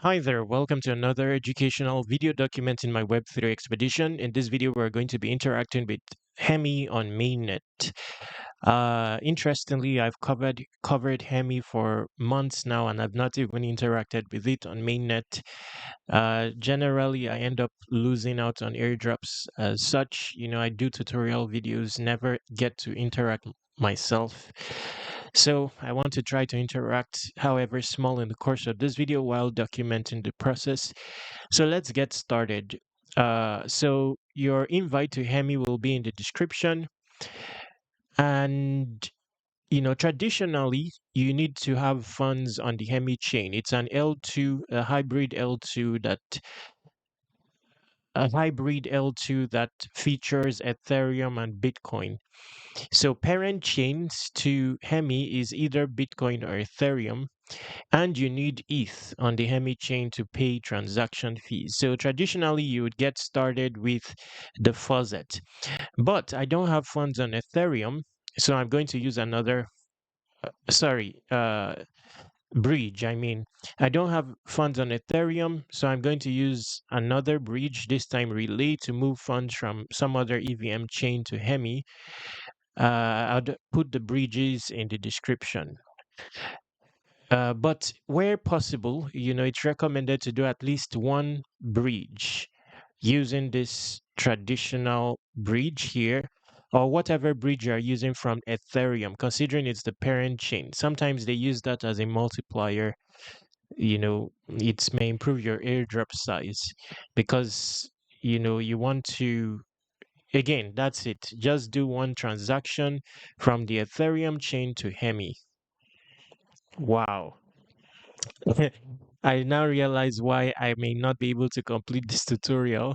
Hi there, welcome to another educational video document in my Web3 expedition. In this video, we're going to be interacting with Hemi on mainnet. Interestingly, I've covered Hemi for months now, and I've not even interacted with it on mainnet. Generally, I end up losing out on airdrops as such. I do tutorial videos, never get to interact myself. So I want to try to interact, however small, in the course of this video while documenting the process. So let's get started. So your invite to Hemi will be in the description. And traditionally, you need to have funds on the Hemi chain. It's an L2, a hybrid L2 that features Ethereum and Bitcoin. So parent chains to Hemi is either Bitcoin or Ethereum, and you need ETH on the Hemi chain to pay transaction fees. So traditionally, you would get started with the faucet. But I don't have funds on Ethereum, so I'm going to use another, sorry, bridge. I don't have funds on Ethereum, so I'm going to use another bridge, this time Relay, to move funds from some other EVM chain to Hemi. Put the bridges in the description. But where possible, it's recommended to do at least one bridge using this traditional bridge here, or whatever bridge you're using from Ethereum, considering it's the parent chain. Sometimes they use that as a multiplier. It may improve your airdrop size because, you want to, again, that's it. Just do one transaction from the Ethereum chain to Hemi. Wow. I now realize why I may not be able to complete this tutorial.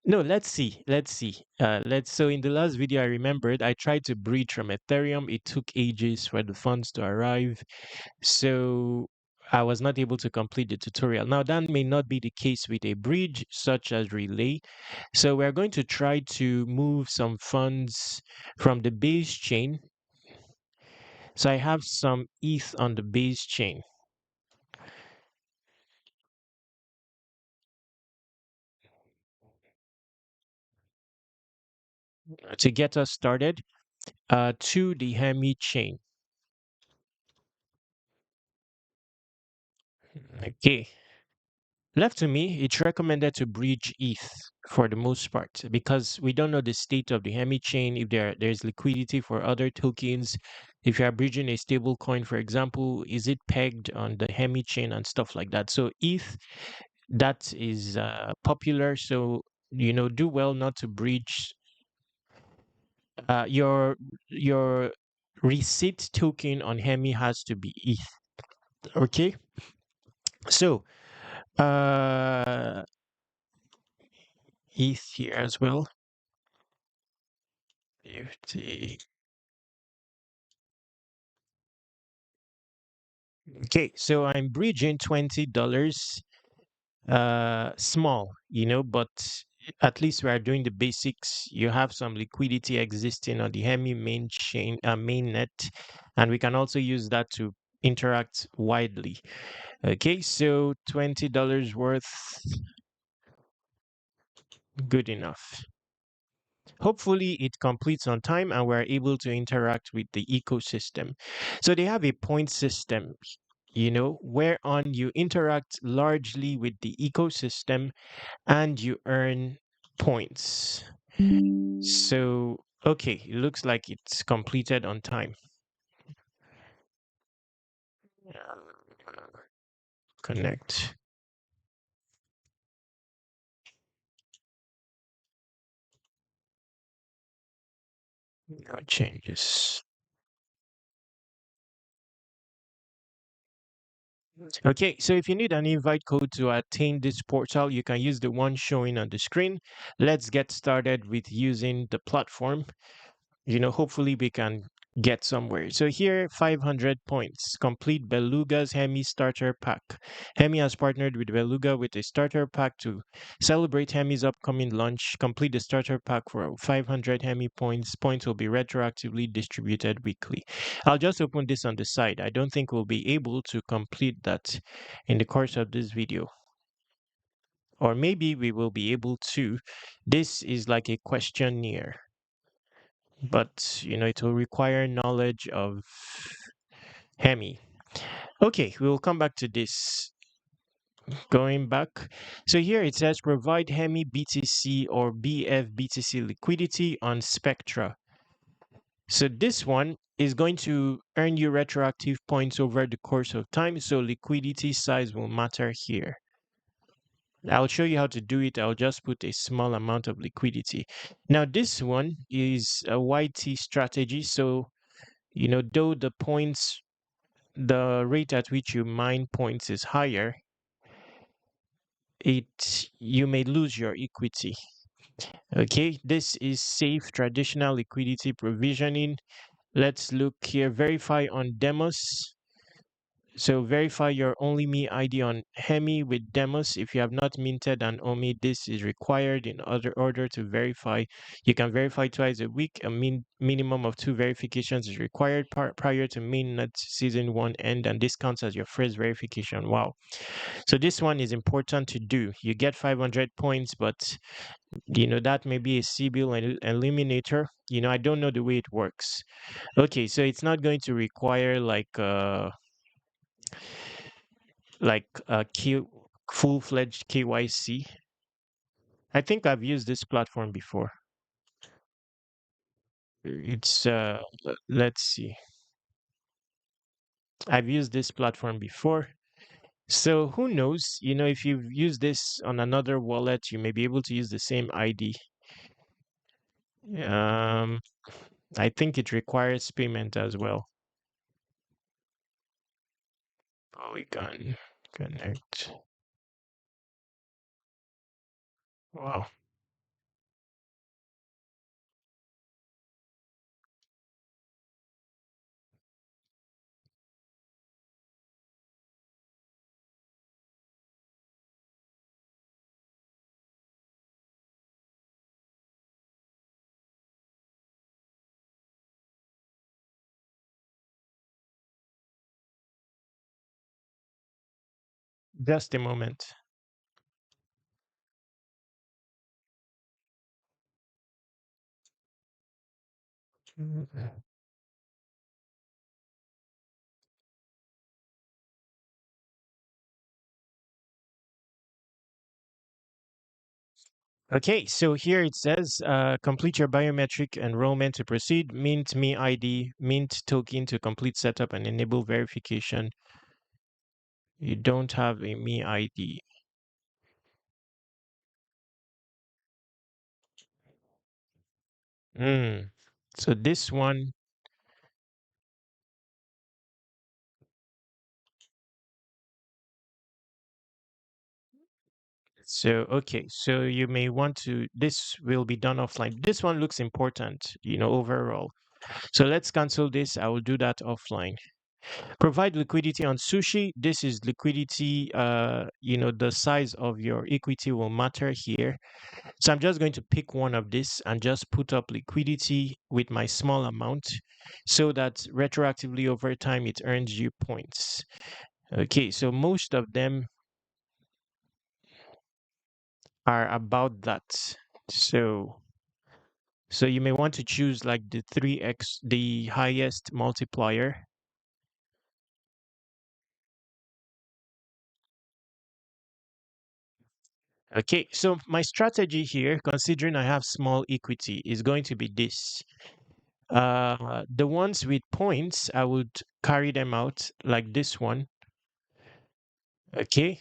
No, let's see. Let's see. So in the last video, I remembered I tried to bridge from Ethereum. It took ages for the funds to arrive. So I was not able to complete the tutorial. Now, that may not be the case with a bridge such as Relay. So we're going to try to move some funds from the base chain. So I have some ETH on the base chain. To get us started, to the Hemi chain. Okay. Left to me, it's recommended to bridge ETH for the most part because we don't know the state of the Hemi chain, if there's liquidity for other tokens. If you are bridging a stable coin, for example, is it pegged on the Hemi chain and stuff like that? So ETH, that is popular. So, do well not to bridge your receipt token on Hemi has to be ETH. Okay. So, ETH here as well. 50. Okay, so I'm bridging $20, small, but at least we are doing the basics. You have some liquidity existing on the Hemi main chain, mainnet, and we can also use that to interact widely. Okay, so $20 worth, good enough. Hopefully it completes on time and we're able to interact with the ecosystem. So they have a point system, whereon you interact largely with the ecosystem and you earn points. So, okay, it looks like it's completed on time. Connect. No changes. Okay, so if you need an invite code to attain this portal, you can use the one showing on the screen. Let's get started with using the platform. Hopefully we can get somewhere. So here, 500 points. Complete Beluga's Hemi starter pack. Hemi has partnered with Beluga with a starter pack to celebrate Hemi's upcoming launch. Complete the starter pack for 500 Hemi points. Points will be retroactively distributed weekly. I'll just open this on the side. I don't think we'll be able to complete that in the course of this video. Or maybe we will be able to. This is like a questionnaire, but it will require knowledge of Hemi. Okay, we'll come back to this. Going back, so here it says provide Hemi BTC or BF BTC liquidity on Spectra. So this one is going to earn you retroactive points over the course of time. So liquidity size will matter here. I'll show you how to do it. I'll just put a small amount of liquidity. Now this one is a YT strategy. So, though the rate at which you mine points is higher, you may lose your equity. Okay, this is safe traditional liquidity provisioning. Let's look here. Verify on demos. So verify your only me ID on Hemi with demos. If you have not minted an OMI, this is required in order to verify. You can verify twice a week. A minimum of 2 verifications is required prior to mainnet season 1 end, and this counts as your first verification. Wow. So this one is important to do. You get 500 points, but that may be a CBIL eliminator. I don't know the way it works. Okay, so it's not going to require like full-fledged KYC. I think I've used this platform before. It's let's see. I've used this platform before. So who knows, if you've used this on another wallet, you may be able to use the same ID. Um, I think it requires payment as well. Polygon connect. Wow. Just a moment. Okay, so here it says complete your biometric enrollment to proceed. Mint me ID, mint token to complete setup and enable verification. You don't have a me ID. So this one, so okay, so you may want to, this will be done offline. This one looks important, overall. So let's cancel this. I will do that offline. Provide liquidity on sushi. This is liquidity. The size of your equity will matter here. So I'm just going to pick one of this and just put up liquidity with my small amount so that retroactively over time it earns you points. Okay, so most of them are about that. So you may want to choose like the 3x, the highest multiplier. Okay, so my strategy here, considering I have small equity, is going to be this. The ones with points, I would carry them out like this one. Okay.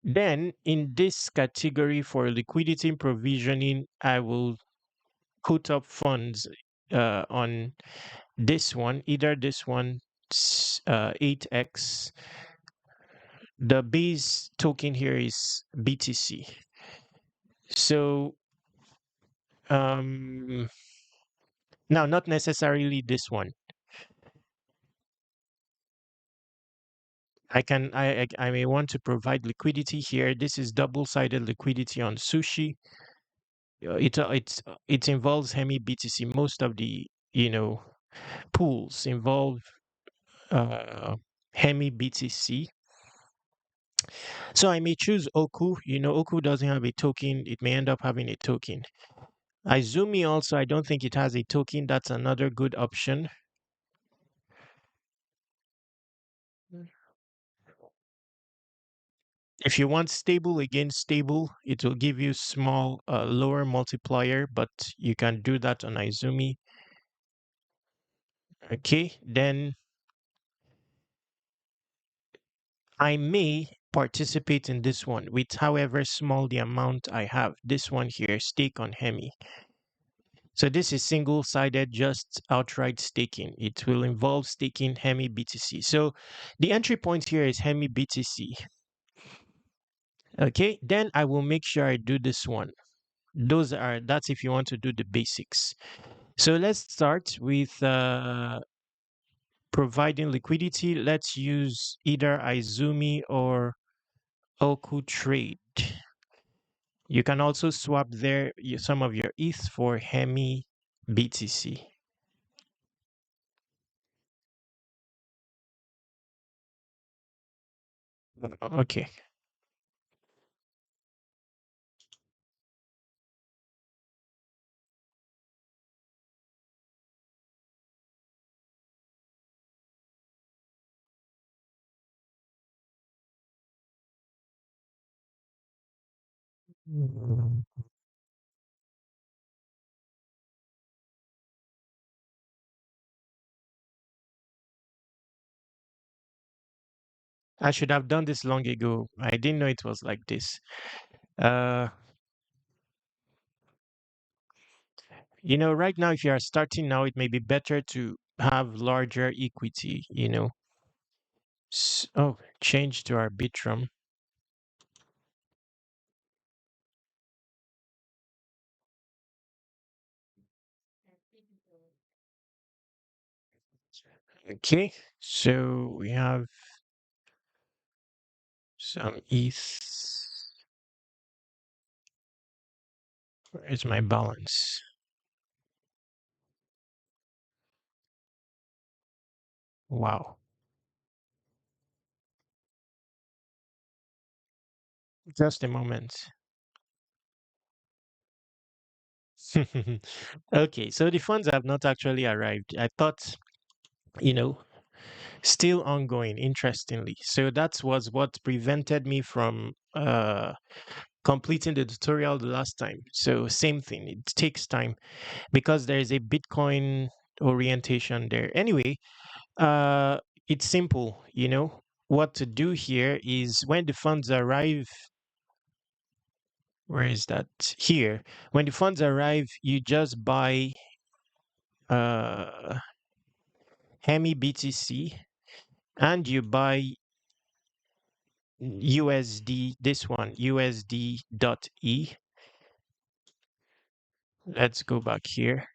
Then in this category for liquidity provisioning, I will put up funds on this one, either this one, 8x. The base token here is BTC. So Now, not necessarily this one. I may want to provide liquidity here. This is double-sided liquidity on sushi. It involves Hemi BTC. Most of the pools involve uh, Hemi BTC. So I may choose Oku. Oku doesn't have a token. It may end up having a token. Izumi also, I don't think it has a token. That's another good option. If you want stable against stable, it will give you small, lower multiplier, but you can do that on Izumi. Okay, then I may participate in this one with however small the amount I have. This one here, stake on Hemi. So this is single-sided, just outright staking. It will involve staking Hemi BTC. So the entry point here is Hemi BTC. Okay, then I will make sure I do this one. That's if you want to do the basics. So let's start with providing liquidity. Let's use either Izumi or Oku Trade. You can also swap some of your ETH for Hemi BTC. Okay. I should have done this long ago. I didn't know it was like this. Uh, right now, if you are starting now, it may be better to have larger equity. Oh, change to Arbitrum. Okay, so we have some ETH. Where's my balance? Wow. Just a moment. Okay, so the funds have not actually arrived. I thought, you know, still ongoing, interestingly. So that was what prevented me from completing the tutorial the last time. So same thing, it takes time because there is a Bitcoin orientation there. Anyway, uh, it's simple. What to do here is when the funds arrive, where is that? Here. When the funds arrive, you just buy uh Hemi BTC and you buy USD, this one, USD.E. Let's go back here.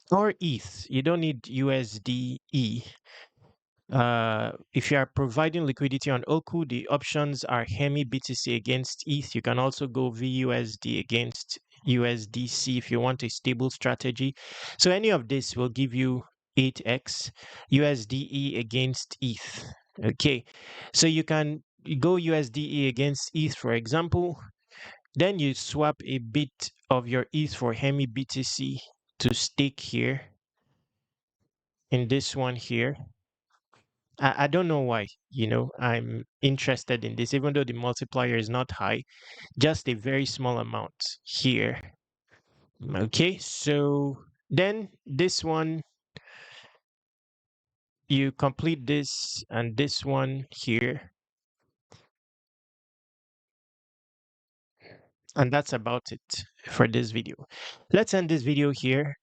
Or ETH. You don't need USDE. If you are providing liquidity on Oku, the options are Hemi BTC against ETH. You can also go VUSD against USDC if you want a stable strategy. So any of this will give you 8x USDE against ETH. Okay, so you can go USDE against ETH, for example. Then you swap a bit of your ETH for Hemi BTC to stake here in this one here. I don't know why, I'm interested in this, even though the multiplier is not high, just a very small amount here. Okay, so then this one, you complete this and this one here, and that's about it for this video. Let's end this video here.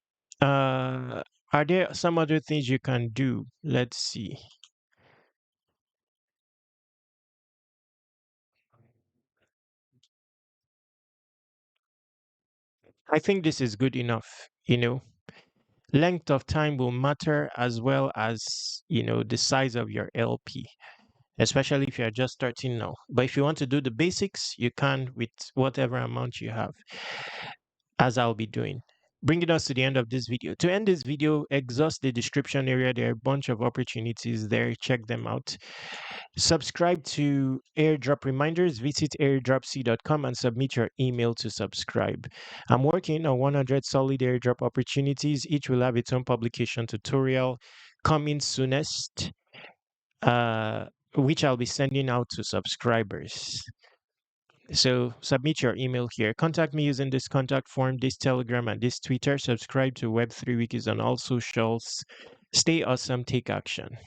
Are there some other things you can do? Let's see. I think this is good enough. Length of time will matter as well as, the size of your LP, especially if you're just starting now. But if you want to do the basics, you can with whatever amount you have, as I'll be doing. Bringing us to the end of this video. To end this video, exhaust the description area. There are a bunch of opportunities there. Check them out. Subscribe to airdrop reminders. Visit airdropc.com and submit your email to subscribe. I'm working on 100 solid airdrop opportunities. Each will have its own publication tutorial coming soonest, uh, which I'll be sending out to subscribers. So submit your email here. Contact me using this contact form, this Telegram, and this Twitter. Subscribe to Web3 Wikis on all socials. Stay awesome. Take action.